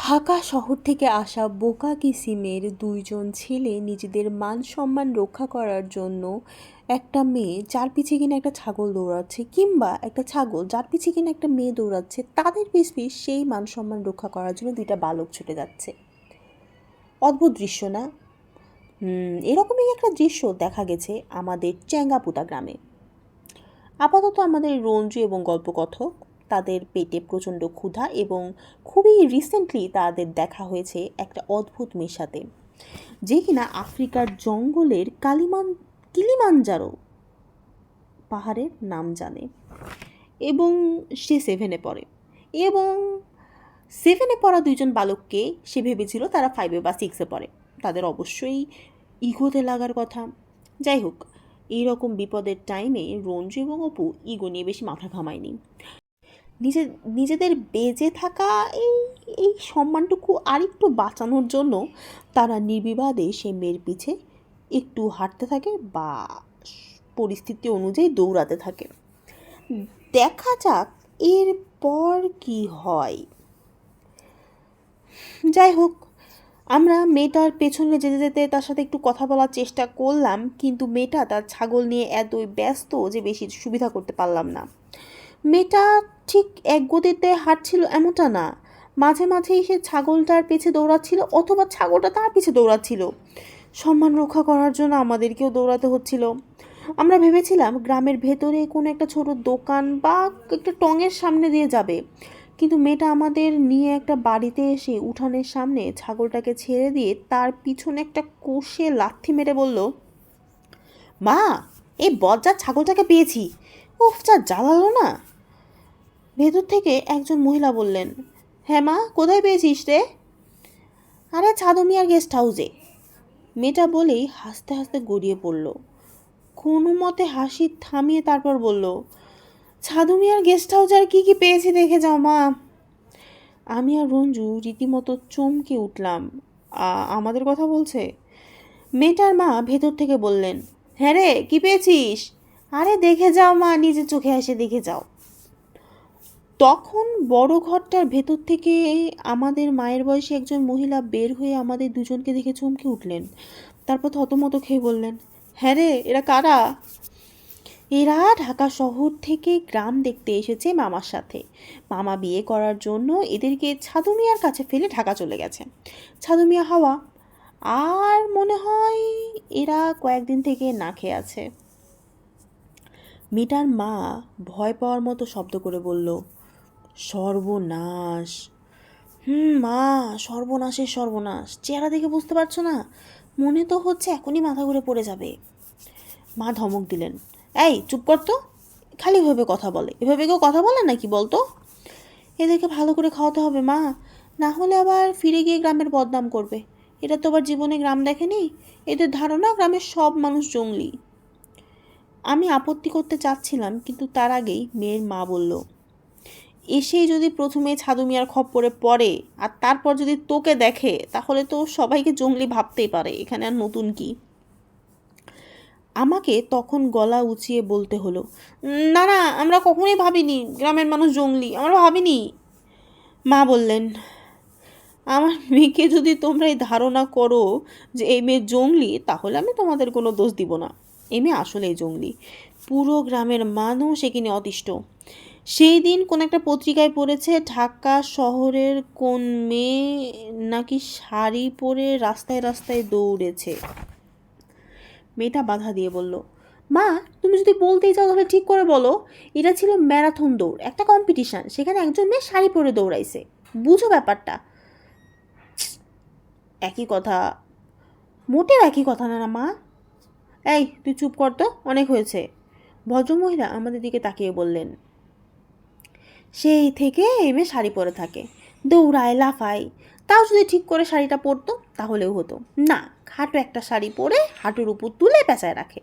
ঢাকা শহর থেকে আসা বোকা কিসিমের দুইজন ছেলে নিজেদের মান সম্মান রক্ষা করার জন্য একটা মেয়ে যার পিছে কিনা একটা ছাগল দৌড়াচ্ছে, কিংবা একটা ছাগল যার পিছে কিনা একটা মেয়ে দৌড়াচ্ছে, তাদের পিছ পিছ সেই মান সম্মান রক্ষা করার জন্য দুইটা বালক ছুটে যাচ্ছে। অদ্ভুত দৃশ্য না? এরকমই একটা দৃশ্য দেখা গেছে আমাদের চেঙ্গাপুতা গ্রামে। আপাতত আমাদের রঞ্জু এবং গল্পকথক তাদের পেটে প্রচণ্ড ক্ষুধা, এবং খুবই রিসেন্টলি তাদের দেখা হয়েছে একটা অদ্ভুত মেয়ের সাথে, যে কিনা আফ্রিকার জঙ্গলের কিলিমানজারো পাহাড়ের নাম জানে, এবং সে 7-এ পড়ে। এবং 7-এ পড়া দুইজন বালককে সে ভেবেছিল তারা 5 বা 6-এ পড়ে। তাদের অবশ্যই ইগোতে লাগার কথা। যাই হোক, এইরকম বিপদের টাইমে রঞ্জু এবং অপু ইগো নিয়ে বেশি মাথা ঘামায়নি। নিজেদের বেঁচে থাকা এই এই সম্মানটুকু আরেকটু বাঁচানোর জন্য তারা নির্বিবাদে সেই মেয়ের পিছে একটু হাঁটতে থাকে বা পরিস্থিতি অনুযায়ী দৌড়াতে থাকে। দেখা যাক এরপর কি হয়। যাই হোক, আমরা মেয়েটার পেছনে যেতে যেতে তার সাথে একটু কথা বলার চেষ্টা করলাম, কিন্তু মেয়েটা তার ছাগল নিয়ে এতই ব্যস্ত যে বেশি সুবিধা করতে পারলাম না। মেয়েটা ঠিক এক গতিতে হাঁটছিল এমনটা না, মাঝে মাঝেই সে ছাগলটার পিছে দৌড়াচ্ছিল অথবা ছাগলটা তার পিছে দৌড়াচ্ছিল। সম্মান রক্ষা করার জন্য আমাদেরকেও দৌড়াতে হচ্ছিল। আমরা ভেবেছিলাম গ্রামের ভেতরে কোনো একটা ছোট দোকান বা একটা টঙের সামনে দিয়ে যাবে, কিন্তু মেয়েটা আমাদের নিয়ে একটা বাড়িতে এসে উঠানের সামনে ছাগলটাকে ছেড়ে দিয়ে তার পিছনে একটা কষে লাথি মেরে বলল, মা, এই বজ্জাত ছাগলটাকে পেয়েছি। উফ, যা জ্বালালো না। ভেতর থেকে একজন মহিলা বললেন, হ্যাঁ মা, কোথায় পেয়েছিস রে? আরে ছাদু মিয়ার গেস্ট হাউসে। মেয়েটা বলেই হাসতে হাসতে গড়িয়ে পড়ল। কোনো মতে হাসি থামিয়ে তারপর বলল, ছাদু মিয়ার গেস্ট হাউসে আর কি কি পেয়েছি দেখে যাও মা। আমি আর রঞ্জু রীতিমতো চমকে উঠলাম। আমাদের কথা বলছে? মেয়েটার মা ভেতর থেকে বললেন, হ্যাঁ রে, কি পেয়েছিস? আরে দেখে যাও মা, নিজের চোখে এসে দেখে যাও। তখন বড় ঘরটার ভেতর থেকে আমাদের মায়ের বয়সী একজন মহিলা বের হয়ে আমাদের দুজনকে দেখে চমকে উঠলেন। তারপর থতমত খেয়ে বললেন, হ্যাঁ রে, এরা কারা? এরা ঢাকা শহর থেকে গ্রাম দেখতে এসেছে মামার সাথে। মামা বিয়ে করার জন্য এদেরকে ছাদু মিয়ার কাছে ফেলে ঢাকা চলে গেছে। ছাদু মিয়া হাওয়া, আর মনে হয় এরা কয়েকদিন থেকে না খেয়ে আছে। মেয়েটার মা ভয় পাওয়ার মতো শব্দ করে বলল, সর্বনাশ। মা, সর্বনাশের সর্বনাশ। চেহারা দেখে বুঝতে পারছো না? মনে তো হচ্ছে এখনই মাথা ঘুরে পড়ে যাবে। মা ধমক দিলেন, এই চুপ কর তো, খালি ভাবে কথা বলে। এভাবে কেউ কথা বলে নাকি বলতো? এদেরকে ভালো করে খাওয়াতে হবে মা, না হলে আবার ফিরে গিয়ে গ্রামের বদনাম করবে। এটা তো আবার জীবনে গ্রাম দেখেনি। এদের ধারণা গ্রামের সব মানুষ জঙ্গলি। আমি আপত্তি করতে চাচ্ছিলাম, কিন্তু তার আগেই মেয়ের মা বলল, এসেই যদি প্রথমে ছাদু মিয়ার খপ্পরে পড়ে আর তারপর যদি তোকে দেখে, তাহলে তো সবাইকে জঙ্গলি ভাবতেই পারে, এখানে আর নতুন কি? আমাকে তখন গলা উঁচিয়ে বলতে হলো, না না, আমরা কখনোই ভাবিনি গ্রামের মানুষ জঙ্গলি, আমরা ভাবিনি। মা বললেন, আমার মেয়েকে যদি তোমরা এই ধারণা করো যে এই মেয়ে জঙ্গলি, তাহলে আমি তোমাদের কোনো দোষ দিব না। এই মেয়ে আসলেই জঙ্গলি। পুরো গ্রামের মানুষ এখানে অতিষ্ঠ। সেই দিন কোন একটা পত্রিকায় পড়েছে ঢাকা শহরের কোন মেয়ে নাকি শাড়ি পরে রাস্তায় রাস্তায় দৌড়েছে। মেয়েটা বাধা দিয়ে বলল, মা, তুমি যদি বলতেই চাও তাহলে ঠিক করে বলো। এটা ছিল ম্যারাথন দৌড়, একটা কম্পিটিশান, সেখানে একজন মেয়ে শাড়ি পরে দৌড়াইছে। বুঝো ব্যাপারটা। একই কথা। মোটেও একই কথা না না মা। এই তুই চুপ কর তো, অনেক হয়েছে। ভদ্রমহিলা আমাদের দিকে তাকিয়ে বললেন, সেই থেকে এই মেয়ে শাড়ি পরে থাকে, দৌড়ায়, লাফায়। তাও যদি ঠিক করে শাড়িটা পরতো তাহলেও হতো। না, খাটো একটা শাড়ি পরে হাঁটুর উপর তুলে পেঁচায় রাখে।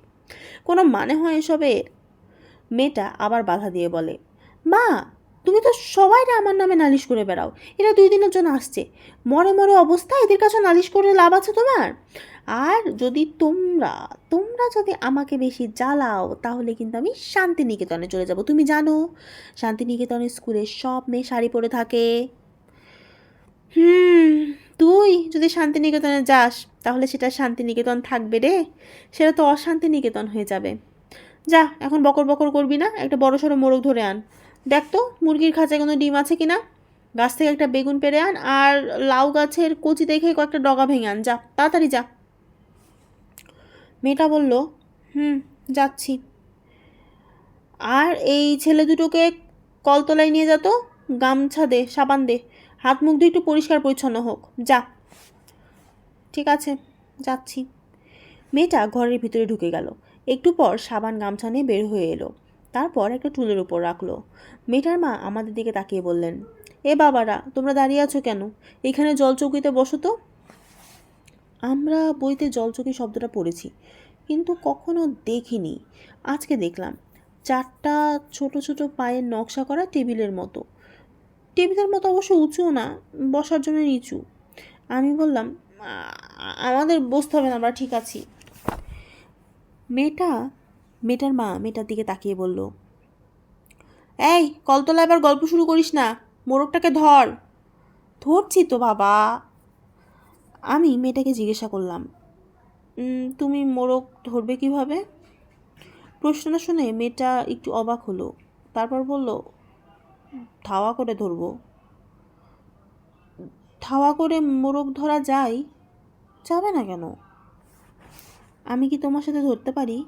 কোনো মানে হয় এসবের? মেয়েটা আবার বাধা দিয়ে বলে, মা, তুমি তো সবাইরা আমার নামে নালিশ করে বেড়াও। এরা 2 দিনের জন্য আসছে, মরে মরে অবস্থা, এদের কাছে নালিশ করে লাভ আছে তোমার? আর যদি তোমরা তোমরা যদি আমাকে বেশি জ্বালাও, তাহলে কিন্তু আমি শান্তিনিকেতনে চলে যাব। তুমি জানো শান্তিনিকেতনের স্কুলে সব মেয়ে শাড়ি পরে থাকে। যদি শান্তিনিকেতনে যাস তাহলে সেটা শান্তিনিকেতন থাকবে রে, সেটা তো অশান্তিনিকেতন হয়ে যাবে। যা, এখন বকর বকর করবি না, একটা বড় সড়ো মোরগ ধরে আন। দেখ তো মুরগির খাঁচায় কোনো ডিম আছে কিনা, গাছ থেকে একটা বেগুন পেড়ে আন, আর লাউ গাছের কচি দেখে কয়েকটা ডগা ভেঙে আন। যা, তাড়াতাড়ি যা। মেয়েটা বলল, যাচ্ছি। আর এই ছেলে দুটোকে কলতলায় নিয়ে যা তো, গামছা দে, সাবান দে, হাত মুখ দিয়ে একটু পরিষ্কার পরিচ্ছন্ন হোক। যা। ঠিক আছে, যাচ্ছি। মেয়েটা ঘরের ভিতরে ঢুকে গেল। একটু পর সাবান গামছা নিয়ে বের হয়ে এলো, তারপর একটা টুলের উপর রাখলো। মেয়েটার মা আমাদের দিকে তাকিয়ে বললেন, এ বাবারা, তোমরা দাঁড়িয়ে আছো কেন? এখানে জলচৌকিতে বসো তো। আমরা বইতে জলচৌকি শব্দটা পড়েছি, কিন্তু কখনো দেখিনি। আজকে দেখলাম 4টা ছোট ছোট পায়ের নকশা করা টেবিলের মতো। টেবিলের মতো অবশ্য উঁচুও না, বসার জন্য নিচু। আমি বললাম, আমাদের বসতে হবে না, আমরা ঠিক আছি। মেয়েটার মা মেয়েটার দিকে তাকিয়ে বলল, এই কলতলা এবার গল্প শুরু করিস না, মোরগটাকে ধর। ধরছি তো বাবা। আমি মেয়েটাকে জিজ্ঞাসা করলাম, তুমি মোরগ ধরবে কিভাবে? প্রশ্নটা শুনে মেয়েটা একটু অবাক হলো, তারপর বলল, ধাওয়া করে ধরবো। ধাওয়া করে মোরগ ধরা যায়? যাবে না কেন? আমি কি তোমার সাথে ধরতে পারি?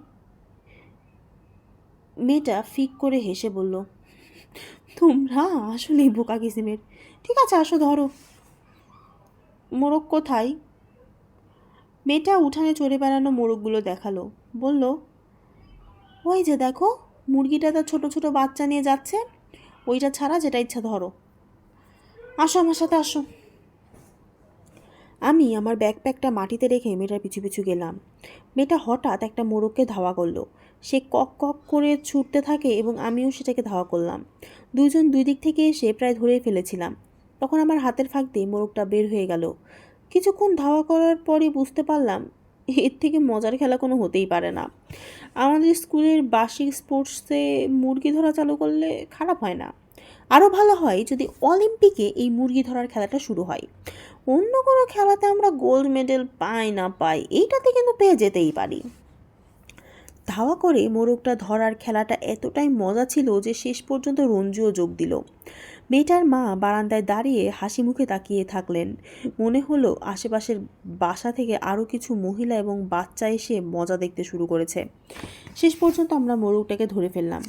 মেয়েটা ফিক করে হেসে বলল, তোমরা আসলেই বোকা কিসিমের। ঠিক আছে, আসো ধরো। মোরগ কোথায়? মেয়েটা উঠানে চড়ে বেড়ানো মোরগগুলো দেখালো, বলল, ওই যে দেখো, মুরগিটা তার ছোট ছোট বাচ্চা নিয়ে যাচ্ছে, ওইটা ছাড়া যেটা ইচ্ছা ধরো। আসো আমার সাথে, আসো। আমি আমার ব্যাকপ্যাকটা মাটিতে রেখে মেয়েটার পিছু পিছু গেলাম। মেয়েটা হঠাৎ একটা মোরগকে ধাওয়া করলো। সে কক কক করে ছুটতে থাকে এবং আমিও সেটাকে ধাওয়া করলাম। দুইজন দুই দিক থেকে এসে প্রায় ধরেই ফেলেছিলাম। তখন আমার হাতের ফাঁক দিয়ে মোরগটা বের হয়ে গেল। কিছুক্ষণ ধাওয়া করার পরই বুঝতে পারলাম, এর থেকে মজার খেলা কোনো হতেই পারে না। আমাদের স্কুলের বার্ষিক স্পোর্টসে মুরগি ধরা চালু করলে খারাপ হয় না। আরও ভালো হয় যদি অলিম্পিকে এই মুরগি ধরার খেলাটা শুরু হয়। অন্য কোনো খেলাতে আমরা গোল্ড মেডেল পাই না পাই, এইটাতে কিন্তু পেয়ে যেতেই পারি। ধাওয়া করে মোরগটা ধরার খেলাটা এতটাই মজা ছিল যে শেষ পর্যন্ত রঞ্জুও যোগ দিল। মেয়েটার মা বারান্দায় দাঁড়িয়ে হাসি মুখে তাকিয়ে থাকলেন। মনে হলো আশেপাশের বাসা থেকে আরও কিছু মহিলা এবং বাচ্চা এসে মজা দেখতে শুরু করেছে। শেষ পর্যন্ত আমরা মোরগটাকে ধরে ফেললাম।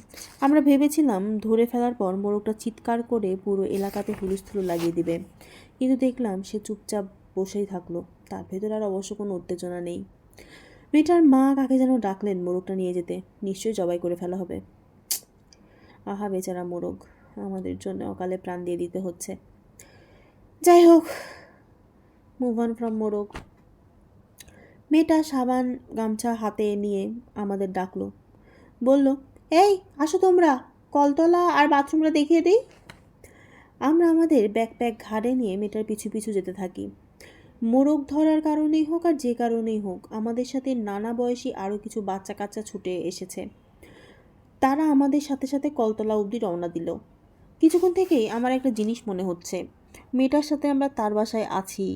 আমরা ভেবেছিলাম ধরে ফেলার পর মোরগটা চিৎকার করে পুরো এলাকাতে হুলস্থুল লাগিয়ে দিবে, কিন্তু দেখলাম সে চুপচাপ বসেই থাকলো। তার ভেতরে আর অবশ্য কোনো উত্তেজনা নেই। মেয়েটার মা কাকে যেন ডাকলেন মোরগটা নিয়ে যেতে, নিশ্চয়ই জবাই করে ফেলা হবে। আহা বেচারা মোরগ, আমাদের জন্য অকালে প্রাণ দিয়ে দিতে হচ্ছে। যাই হোক, মুভ অন ফ্রম মোরগ। মেয়েটা সাবান গামছা হাতে নিয়ে আমাদের ডাকলো, বলল, এই আসো তোমরা, কলতলা আর বাথরুমটা দেখিয়ে দিই। আমরা আমাদের ব্যাকপ্যাক ঘাড়ে নিয়ে মেয়েটার পিছু পিছু যেতে থাকি। মোরগ ধরার কারণেই হোক আর যে কারণেই হোক, আমাদের সাথে নানা বয়সী আরও কিছু বাচ্চা কাচ্চা ছুটে এসেছে। তারা আমাদের সাথে সাথে কলতলা অবধি রওনা দিল। কিছুক্ষণ থেকেই আমার একটা জিনিস মনে হচ্ছে, মেয়েটার সাথে আমরা তার বাসায় আছি,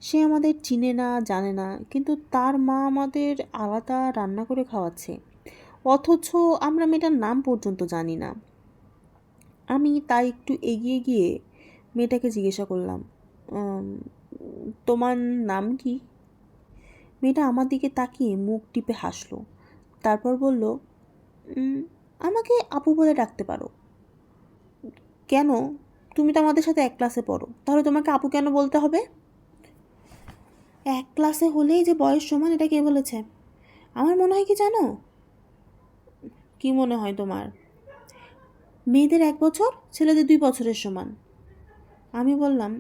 সে আমাদের চিনে না জানে না, কিন্তু তার মা আমাদের আলাদা রান্না করে খাওয়াচ্ছে, অথচ আমরা মেয়েটার নাম পর্যন্ত জানি না। আমি তাই একটু এগিয়ে গিয়ে মেয়েটাকে জিজ্ঞাসা করলাম, তোমার নাম কি? মেয়েটা আমার দিকে তাকিয়ে মুখ টিপে হাসলো, তারপর বলল, আমাকে আপু বলে ডাকতে পারো। কেন? তুমি তো আমাদের সাথে এক ক্লাসে পড়ো, তাহলে তোমাকে আপু কেন বলতে হবে? এক ক্লাসে হলেই যে বয়স সমান, এটা কে বলেছে? আমার মনে হয় কি জানো? কি মনে হয় তোমার? মেয়েদের 1 বছর, ছেলেদের 2 বছরের সমান। আমি বললাম,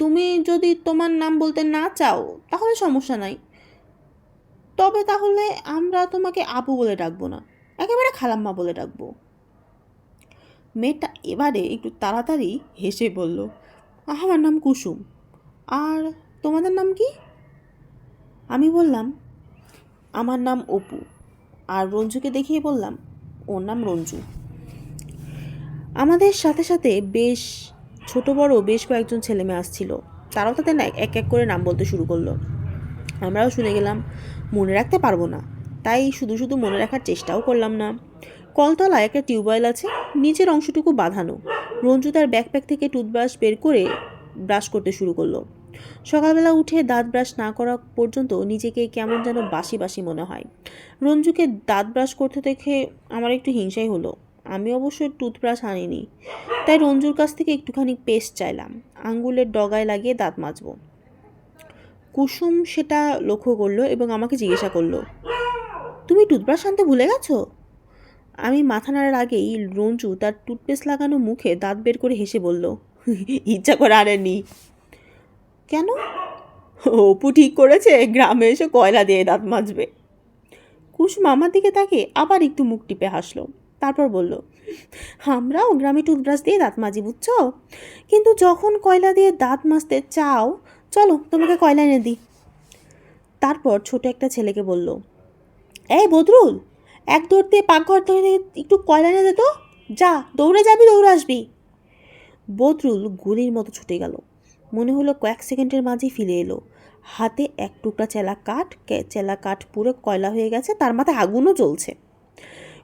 তুমি যদি তোমার নাম বলতে না চাও তাহলে সমস্যা নাই, তবে তাহলে আমরা তোমাকে আপু বলে ডাকবো না, একেবারে খালাম্মা বলে ডাকবো। মেয়েটা এবারে একটু তাড়াতাড়ি হেসে বলল, আমার নাম কুসুম। আর তোমাদের নাম কি? আমি বললাম, আমার নাম অপু। আর রঞ্জুকে দেখিয়ে বললাম, ওর নাম রঞ্জু। আমাদের সাথে সাথে বেশ ছোট বড় বেশ কয়েকজন ছেলেমেয়ে আসছিল। তারাও তাদের এক এক করে নাম বলতে শুরু করলো। আমরাও শুনে গেলাম। মনে রাখতে পারবো না, তাই শুধু শুধু মনে রাখার চেষ্টাও করলাম না। কলতলায় একটা টিউবওয়েল আছে, নিচের অংশটুকু বাঁধানো। রঞ্জু তার ব্যাকপ্যাক থেকে টুথব্রাশ বের করে ব্রাশ করতে শুরু করলো। সকালবেলা উঠে দাঁত ব্রাশ না করা পর্যন্ত নিজেকে কেমন যেন বাসি বাসি মনে হয়। রঞ্জুকে দাঁত ব্রাশ করতে দেখে আমার একটু হিংসাই হলো। আমি অবশ্য টুথব্রাশ আনিনি, তাই রঞ্জুর কাছ থেকে একটুখানি পেস্ট চাইলাম, আঙ্গুলের ডগায় লাগিয়ে দাঁত মাজবো। কুসুম সেটা লক্ষ্য করলো এবং আমাকে জিজ্ঞাসা করলো, তুমি টুথব্রাশ আনতে ভুলে গেছো? আমি মাথা নাড়ার আগেই রঞ্জু তার টুথপেস্ট লাগানো মুখে দাঁত বের করে হেসে বলল, ইচ্ছা করে আনেনি। কেন? অপু ঠিক করেছে গ্রামে এসে কয়লা দিয়ে দাঁত মাজবে। কুসুম আমার দিকে তাকে আবার একটু মুখ টিপে হাসলো, তারপর বলল, আমরাও গ্রামে টুথব্রাশ দিয়ে দাঁত মাজি বুঝছো, কিন্তু যখন কয়লা দিয়ে দাঁত মাজতে চাও, চলো তোমাকে কয়লা এনে দিই। তারপর ছোট একটা ছেলেকে বলল, এই বদরুল, এক দৌড় দিয়ে পাকঘর থেকে একটু কয়লা এনে দে তো, যা, দৌড়ে যাবি দৌড়ে আসবি। বদরুল গুলির মতো ছুটে গেল। মনে হলো কয়েক সেকেন্ডের মাঝেই ফিরে এলো। হাতে এক টুকরা চেলা কাঠ পুরো কয়লা হয়ে গেছে, তার মাথায় আগুনও জ্বলছে।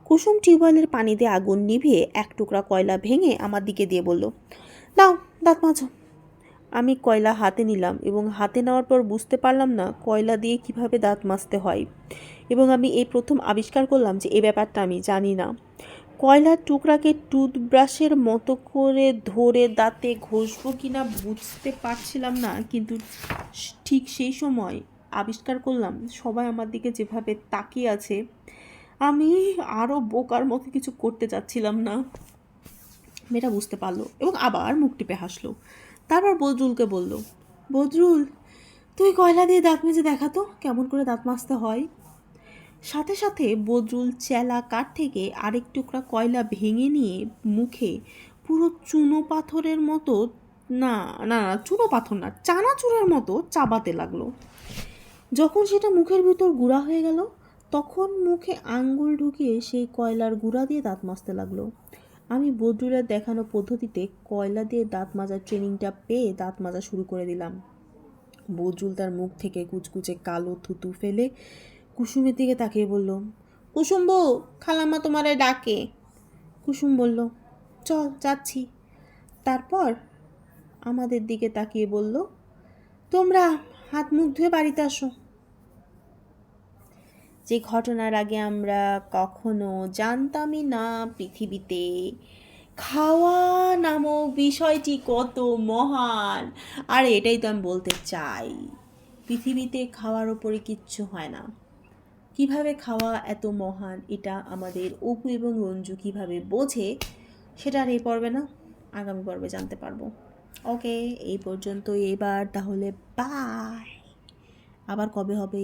কুসুম টিউবওয়েলের পানি দিয়ে আগুন নিভিয়ে এক টুকরা কয়লা ভেঙে আমার দিকে দিয়ে বলল, নাও দাঁত মাজো। আমি কয়লা হাতে নিলাম এবং হাতে নেওয়ার পর বুঝতে পারলাম না কয়লা দিয়ে কিভাবে দাঁত মাজতে হয়, এবং আমি এই প্রথম আবিষ্কার করলাম যে এই ব্যাপারটা আমি জানি না। কয়লার টুকরাকে টুথব্রাশের মতো করে ধরে দাঁতে ঘষবো কিনা বুঝতে পারছিলাম না, কিন্তু ঠিক সেই সময় আবিষ্কার করলাম সবাই আমার দিকে যেভাবে তাকিয়ে আছে, আমি আরও বোকার মতো কিছু করতে চাচ্ছিলাম না। মেয়েটা বুঝতে পারলো এবং আবার মুখ টিপে হাসলো। তারপর বদরুলকে বলল, বদরুল, তুই কয়লা দিয়ে দাঁত মেজে দেখাতো কেমন করে দাঁত মাজতে হয়। সাথে সাথে বদরুল চেলা কাঠ থেকে আরেক টুকরা কয়লা ভেঙে নিয়ে মুখে পুরো চুনো পাথরের মতো, না না না চুনো পাথর না, চানাচুরের মতো চাবাতে লাগলো। যখন সেটা মুখের ভিতর গুঁড়া হয়ে গেল, তখন মুখে আঙ্গুল ঢুকিয়ে সেই কয়লার গুঁড়া দিয়ে দাঁত মাজতে লাগলো। আমি বদরুলের দেখানো পদ্ধতিতে কয়লা দিয়ে দাঁত মাজার ট্রেনিংটা পেয়ে দাঁত মাজা শুরু করে দিলাম। বদরুল তার মুখ থেকে কুচকুচে কালো থুতু ফেলে কুসুমের দিকে তাকিয়ে বলল, কুসুম বউ, খালাম্মা তোমারে ডাকে। কুসুম বলল, চল যাচ্ছি। তারপর আমাদের দিকে তাকিয়ে বলল, তোমরা হাত মুখ ধুয়ে বাড়িতে আসো। যে ঘটনার আগে আমরা কখনো জানতামই না পৃথিবীতে খাওয়া নামক বিষয়টি কত মহান। আর এটাই তো আমি বলতে চাই, পৃথিবীতে খাওয়ার ওপরে কিচ্ছু হয় না। কিভাবে খাওয়া এত মহান এটা আমাদের অপু এবং রঞ্জু কিভাবে বোঝে, সেটা আর এই পর্বে না, আগামী পর্বে জানতে পারবো। ওকে, এই পর্যন্ত এবার তাহলে, বাই। আবার কবে হবে